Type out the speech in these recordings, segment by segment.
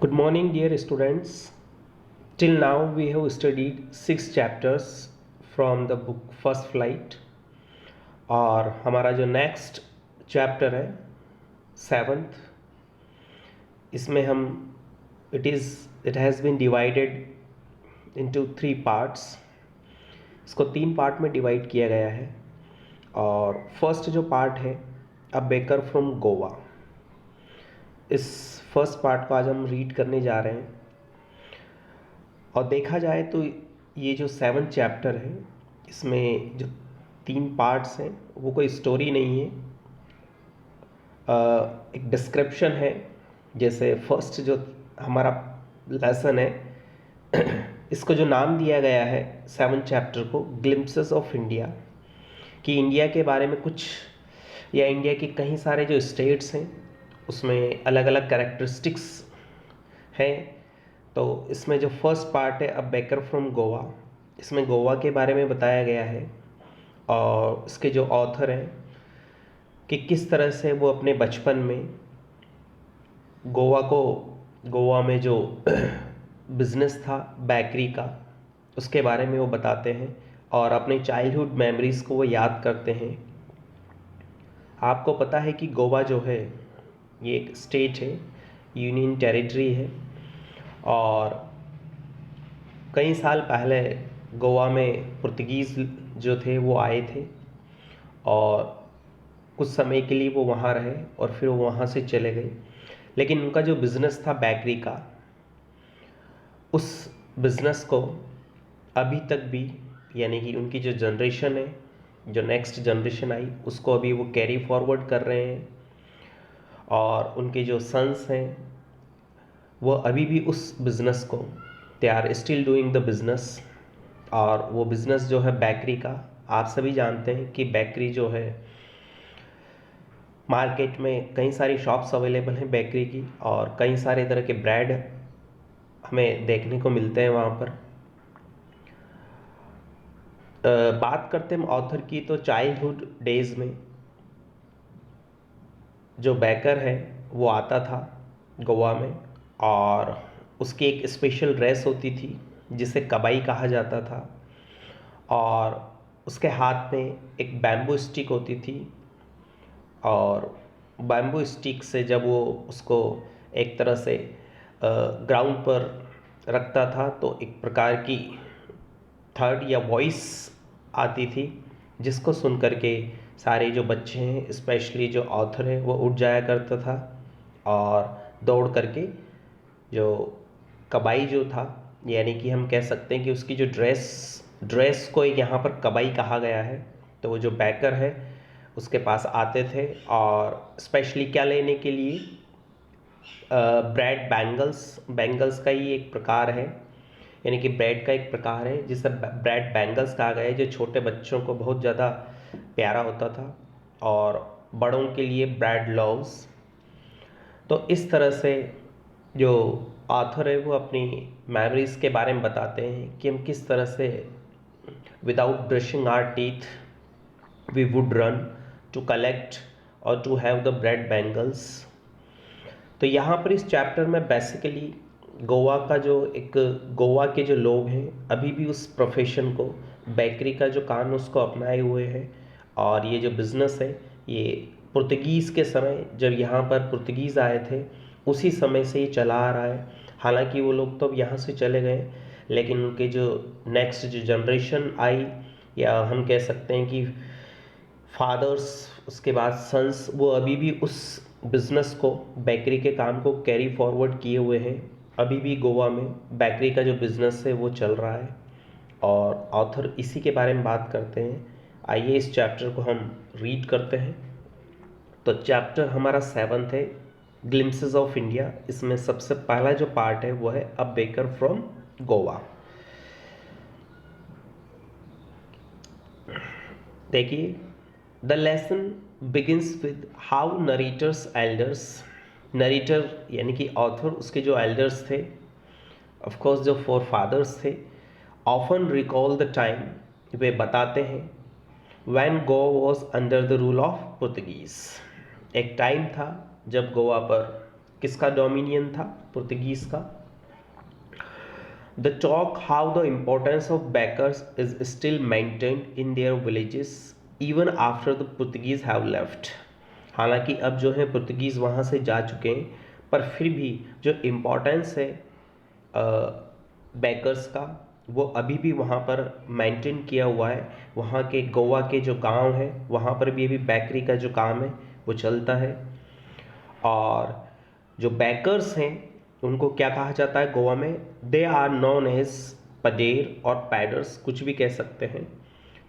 Good morning, dear students. Till now, we have studied 6 chapters from the book First Flight. और हमारा जो next chapter है 7th, इसमें हम it has been divided into 3 parts. इसको 3 part में divide किया गया है। और फर्स्ट जो पार्ट है अ बेकर फ्रॉम गोवा, इस फर्स्ट पार्ट को आज हम रीड करने जा रहे हैं। और देखा जाए तो ये जो 7th चैप्टर है, इसमें जो 3 पार्ट्स हैं वो कोई स्टोरी नहीं है, एक डिस्क्रिप्शन है। जैसे फर्स्ट जो हमारा लेसन है इसको जो नाम दिया गया है 7th चैप्टर को, ग्लिम्पसेस ऑफ इंडिया, कि इंडिया के बारे में कुछ, या इंडिया के कई सारे जो स्टेट्स हैं उसमें अलग अलग कैरेक्टरिस्टिक्स हैं। तो इसमें जो फर्स्ट पार्ट है अ बेकर फ्रॉम गोवा, इसमें गोवा के बारे में बताया गया है और इसके जो ऑथर हैं कि किस तरह से वो अपने बचपन में गोवा में जो बिज़नेस था बेकरी का, उसके बारे में वो बताते हैं और अपने चाइल्डहुड मेमोरीज़ को वो याद करते हैं। आपको पता है कि गोवा जो है ये एक स्टेट है, यूनियन टेरिटरी है, और कई साल पहले गोवा में पुर्तगीज़ जो थे वो आए थे और कुछ समय के लिए वो वहाँ रहे और फिर वो वहाँ से चले गए। लेकिन उनका जो बिज़नेस था बेकरी का, उस बिज़नेस को अभी तक भी, यानी कि उनकी जो जनरेशन है, जो नेक्स्ट जनरेशन आई, उसको अभी वो कैरी फॉरवर्ड कर रहे हैं। और उनके जो सन्स हैं वो अभी भी उस बिज़नेस को, they are still doing the business. और वो बिज़नेस जो है बेकरी का, आप सभी जानते हैं कि बेकरी जो है, मार्केट में कई सारी शॉप्स अवेलेबल हैं बेकरी की, और कई सारे तरह के ब्रेड हमें देखने को मिलते हैं वहाँ पर। बात करते हैं ऑथर की, तो चाइल्डहुड डेज में जो बेकर है वो आता था गोवा में, और उसकी एक स्पेशल ड्रेस होती थी जिसे कबाई कहा जाता था, और उसके हाथ में एक बैम्बू स्टिक होती थी। और बैम्बू स्टिक से जब वो उसको एक तरह से ग्राउंड पर रखता था तो एक प्रकार की थर्ड या वॉइस आती थी, जिसको सुन करके सारे जो बच्चे हैं, स्पेशली जो ऑथर है, वो उठ जाया करता था और दौड़ करके जो कबाई जो था, यानी कि हम कह सकते हैं कि उसकी जो ड्रेस को यहाँ पर कबाई कहा गया है, तो वो जो बेकर है उसके पास आते थे। और स्पेशली क्या लेने के लिए, ब्रेड बैंगल्स का ही एक प्रकार है, यानी कि ब्रेड का एक प्रकार है जिसे ब्रेड बैंगल्स कहा गया है, जो छोटे बच्चों को बहुत ज़्यादा प्यारा होता था, और बड़ों के लिए ब्रेड लॉव्स। तो इस तरह से जो ऑथर है वो अपनी मेमोरीज़ के बारे में बताते हैं कि हम किस तरह से without brushing our teeth we would run to collect और to have the bread bangles. तो यहाँ पर इस चैप्टर में बेसिकली गोवा के जो लोग हैं अभी भी उस प्रोफेशन को, बेकरी का जो काम उसको अपनाए हुए हैं। और ये जो बिज़नेस है ये पुर्तगीज़ के समय, जब यहाँ पर पुर्तगीज़ आए थे, उसी समय से ये चला आ रहा है। हालांकि वो लोग तो अब यहाँ से चले गए, लेकिन उनके जो नेक्स्ट जो जनरेशन आई, या हम कह सकते हैं कि फादर्स, उसके बाद सन्स, वो अभी भी उस बिज़नेस को, बेकरी के काम को कैरी फॉरवर्ड किए हुए हैं। अभी भी गोवा में बेकरी का जो बिज़नेस है वो चल रहा है, और ऑथर इसी के बारे में बात करते हैं। आइए इस चैप्टर को हम रीड करते हैं। तो चैप्टर हमारा 7th है, ग्लिम्पसेस ऑफ इंडिया। इसमें सबसे पहला जो पार्ट है वो है अ बेकर फ्रॉम गोवा। देखिए, the lesson begins with how narrator यानी कि ऑथर, उसके जो एल्डर्स थे, ऑफ कोर्स जो फोर फादर्स थे, ऑफन रिकॉल द टाइम, वे बताते हैं, when Goa was under the rule of Portuguese. एक टाइम था जब गोवा पर किसका डोमिनियन था? पुर्तगीज का। The talk how the importance of bakers is still maintained in their villages even after the Portuguese have left. हालांकि अब जो है पुर्तगीज़ वहाँ से जा चुके हैं, पर फिर भी जो इम्पोर्टेंस है बेकर्स का, वो अभी भी वहाँ पर मेंटेन किया हुआ है। वहाँ के गोवा के जो गांव है वहाँ पर भी अभी बेकरी का जो काम है वो चलता है। और जो बेकर्स हैं उनको क्या कहा जाता है गोवा में? दे आर नोन एज पडेर और पैडर्स, कुछ भी कह सकते हैं।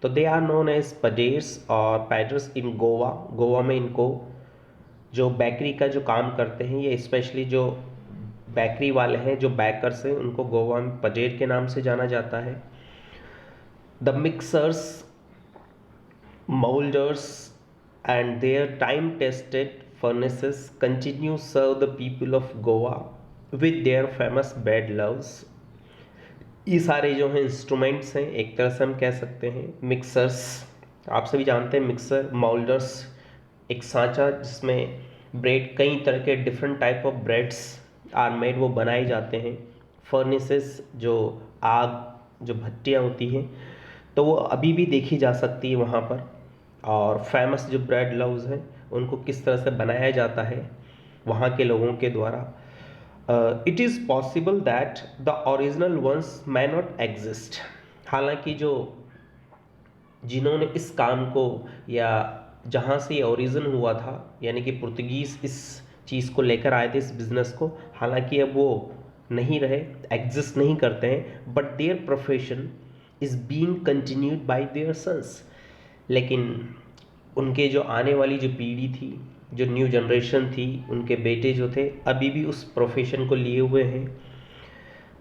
तो दे आर नोन एज पडेर्स और पैडर्स इन गोवा। गोवा में इनको जो बेकरी का जो काम करते हैं, ये स्पेशली जो बेकरी वाले हैं, जो बेकर्स हैं, उनको गोवा में पजेर के नाम से जाना जाता है। The mixers, moulders and their time tested furnaces continue serve the people of Goa with their famous bread loaves. ये सारे जो हैं इंस्ट्रूमेंट्स हैं, एक तरह से हम कह सकते हैं मिक्सर्स। आप सभी जानते हैं मिक्सर, मोल्डर्स एक सांचा जिसमें ब्रेड, कई तरह के different type of breads are made, वो बनाए जाते हैं। फर्नेसेस जो आग, जो भट्टियाँ होती हैं, तो वो अभी भी देखी जा सकती है वहाँ पर। और फेमस जो ब्रेड लव्स हैं उनको किस तरह से बनाया जाता है वहाँ के लोगों के द्वारा। It is possible that the original ones may not exist. हालांकि जो जिन्होंने इस काम को, या जहाँ से ये ओरिजिन हुआ था, यानी कि पुर्तगीज़ इस चीज़ को लेकर आए थे, इस बिज़नेस को, हालांकि अब वो नहीं रहे, एग्जिस्ट नहीं करते हैं, but their profession is being continued by their sons. लेकिन उनके जो आने वाली जो पीढ़ी थी, जो न्यू जनरेशन थी, उनके बेटे जो थे अभी भी उस प्रोफेशन को लिए हुए हैं।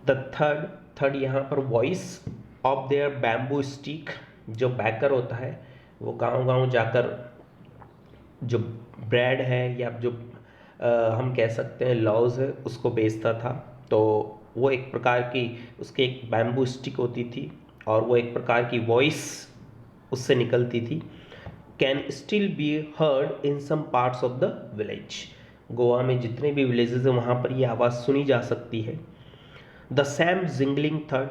द थर्ड यहाँ पर voice of their bamboo stick. जो बैकर होता है वो गांव-गांव जाकर जो ब्रेड है या जो हम कह सकते हैं लॉज है उसको बेचता था। तो वो एक प्रकार की, उसकी एक बैम्बू स्टिक होती थी और वो एक प्रकार की वॉइस उससे निकलती थी। Can still be heard in some parts of the village. Goa में जितने भी विलेजेस हैं वहाँ पर ये आवाज़ सुनी जा सकती है। द सैम जिंगलिंग थर्ड,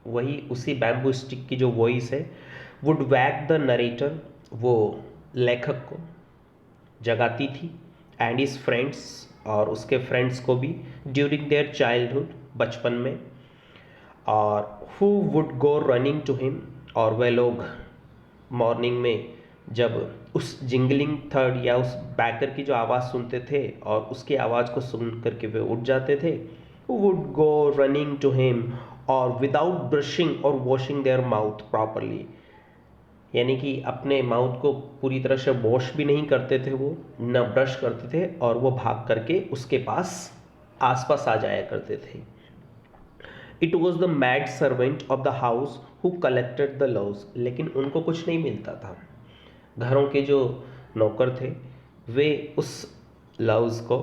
वही उसी बैम्बू स्टिक की जो वॉइस है, वुड वैक द नरेटर, वो लेखक को जगाती थी, एंड हिज फ्रेंड्स, और उसके फ्रेंड्स को भी, ड्यूरिंग देयर चाइल्डहुड, बचपन में। और who would go running to him, और वह लोग मॉर्निंग में जब उस जिंगलिंग थर्ड या उस बैकर की जो आवाज़ सुनते थे और उसकी आवाज़ को सुन करके वे उठ जाते थे। Who would go running to him और विदाउट ब्रशिंग और वॉशिंग देयर माउथ प्रॉपरली, यानी कि अपने माउथ को पूरी तरह से वॉश भी नहीं करते थे, वो न ब्रश करते थे, और वो भाग करके उसके पास आसपास आ जाया करते थे। It was the maid servant of the house who collected the loaves. लेकिन उनको कुछ नहीं मिलता था, घरों के जो नौकर थे वे उस लव्स को,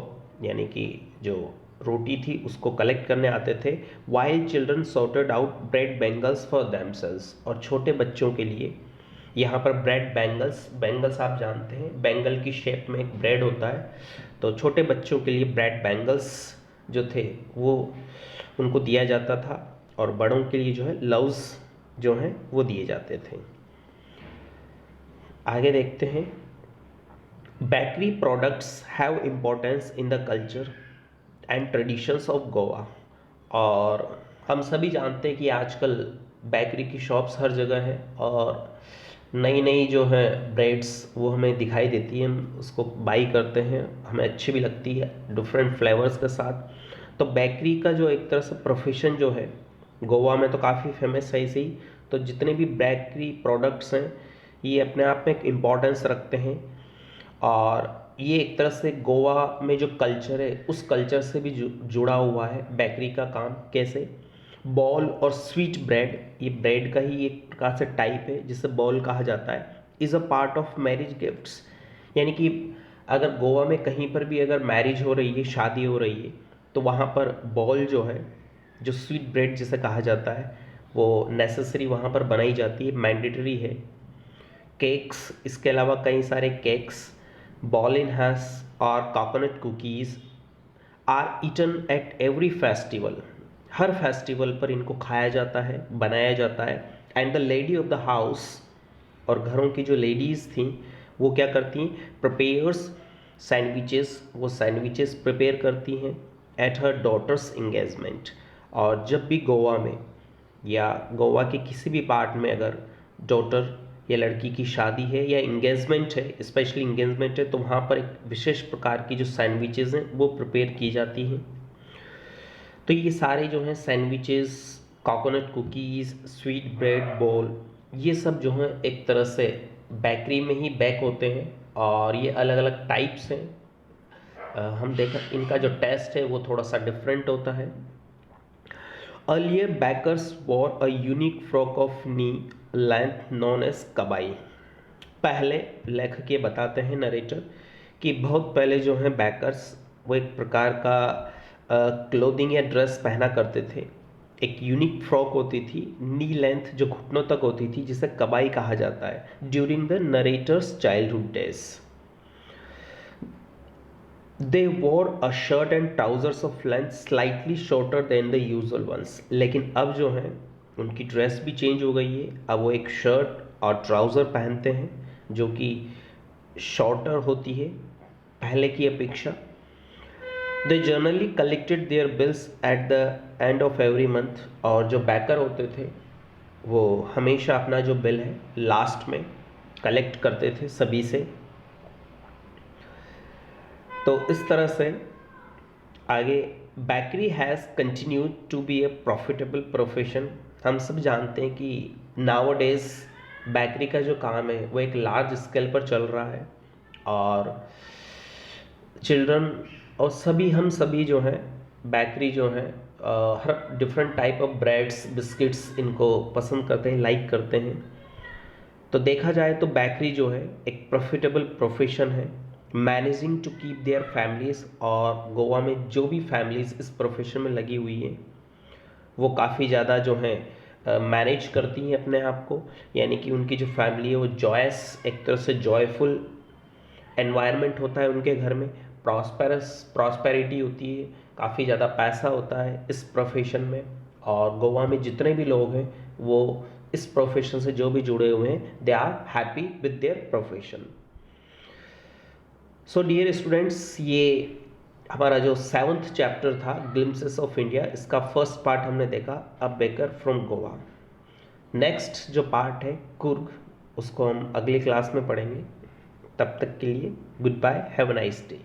यानी कि जो रोटी थी उसको कलेक्ट करने आते थे। Wild children sorted out bread bangles for themselves, और छोटे बच्चों के लिए यहाँ पर ब्रेड बैंगल्स, बैंगल्स आप जानते हैं बैंगल की शेप में एक ब्रेड होता है, तो छोटे बच्चों के लिए ब्रेड बैंगल्स जो थे वो उनको दिया जाता था, और बड़ों के लिए जो है लव्स जो हैं वो दिए जाते थे। आगे देखते हैं। Bakery products have importance in the culture and traditions of Goa. और हम सभी जानते हैं कि आजकल बेकरी की शॉप्स हर जगह हैं, और नई नई जो है ब्रेड्स वो हमें दिखाई देती हैं, हम उसको बाई करते हैं, हमें अच्छी भी लगती है डिफरेंट फ्लेवर्स के साथ। तो बेकरी का जो एक तरह से प्रोफेशन जो है गोवा में तो काफ़ी फेमस है इसी। तो जितने भी बेकरी प्रोडक्ट्स हैं ये अपने आप में एक इम्पॉर्टेंस रखते हैं, और ये एक तरह से गोवा में जो कल्चर है उस कल्चर से भी जुड़ा हुआ है बेकरी का काम। कैसे? बॉल और स्वीट ब्रेड, ये ब्रेड का ही एक प्रकार से टाइप है जिसे बॉल कहा जाता है, is a part of marriage gifts. यानी कि अगर गोवा में कहीं पर भी अगर मैरिज हो रही है, शादी हो रही है, तो वहाँ पर बॉल जो है, जो स्वीट ब्रेड जिसे कहा जाता है, वो नेसेसरी वहाँ पर बनाई जाती है, मैंडेटरी है। केक्स, इसके अलावा कई सारे केक्स, बॉल इन हैस और coconut cookies, are eaten at every festival, हर फेस्टिवल पर इनको खाया जाता है, बनाया जाता है। And the lady of the house, और घरों की जो लेडीज़ थी वो क्या करती हैं, प्रिपेयर्स सैंडविचेस, वो सैंडविचेस प्रिपेयर करती हैं एट हर डॉटर्स इंगेजमेंट। और जब भी गोवा में या गोवा के किसी भी पार्ट में अगर डॉटर या लड़की की शादी है या इंगेजमेंट है, स्पेशली इंगेजमेंट है, तो वहाँ पर एक विशेष प्रकार की जो सैंडविचेज़ हैं वो प्रिपेयर की जाती हैं। तो ये सारे जो हैं sandwiches, coconut cookies, sweet bread बोल, ये सब जो हैं एक तरह से बेकरी में ही बेक होते हैं और ये अलग अलग टाइप्स हैं। हम देखा इनका जो टेस्ट है वो थोड़ा सा डिफरेंट होता है। Earlier bakers wore a unique frock of knee length known as kabai. पहले लेखक ये बताते हैं नरेटर कि बहुत पहले जो हैं बैकर्स वो एक प्रकार का क्लोथिंग या ड्रेस पहना करते थे। एक यूनिक फ्रॉक होती थी, नी लेंथ जो घुटनों तक होती थी, जिसे कबाई कहा जाता है। During the narrator's childhood days they wore a shirt and trousers of length slightly shorter than the usual ones. लेकिन अब जो है उनकी ड्रेस भी चेंज हो गई है, अब वो एक शर्ट और ट्राउज़र पहनते हैं जो कि शॉर्टर होती है पहले की अपेक्षा। They generally collected their bills at the end of every month, और जो बैकर होते थे वो हमेशा अपना जो बिल है लास्ट में कलेक्ट करते थे सभी से। तो इस तरह से आगे bakery has continued to be a profitable profession. हम सब जानते हैं कि नाउ डेज बेकरी का जो काम है वो एक लार्ज स्केल पर चल रहा है और चिल्ड्रन और हम सभी जो हैं बेकरी जो है हर different type of breads, biscuits इनको पसंद करते हैं, लाइक करते हैं। तो देखा जाए तो बेकरी जो है एक प्रॉफिटेबल प्रोफेशन है, managing to keep their families. और गोवा में जो भी फैमिलीज इस प्रोफेशन में लगी हुई हैं वो काफ़ी ज़्यादा जो है मैनेज करती हैं अपने आप को, यानी कि उनकी जो फैमिली है वो जॉयस, एक तरह से जॉयफुल एनवायरनमेंट होता है उनके घर में, प्रॉस्पेरिटी होती है, काफ़ी ज़्यादा पैसा होता है इस प्रोफेशन में। और गोवा में जितने भी लोग हैं वो इस प्रोफेशन से जो भी जुड़े हुए हैं they are happy with their profession. So dear students, ये हमारा जो 7th चैप्टर था ग्लिम्पसेस ऑफ इंडिया, इसका फर्स्ट पार्ट हमने देखा, a baker from Goa. Next जो पार्ट है कुर्ग, उसको हम अगली क्लास में पढ़ेंगे। तब तक के लिए goodbye, have a nice day.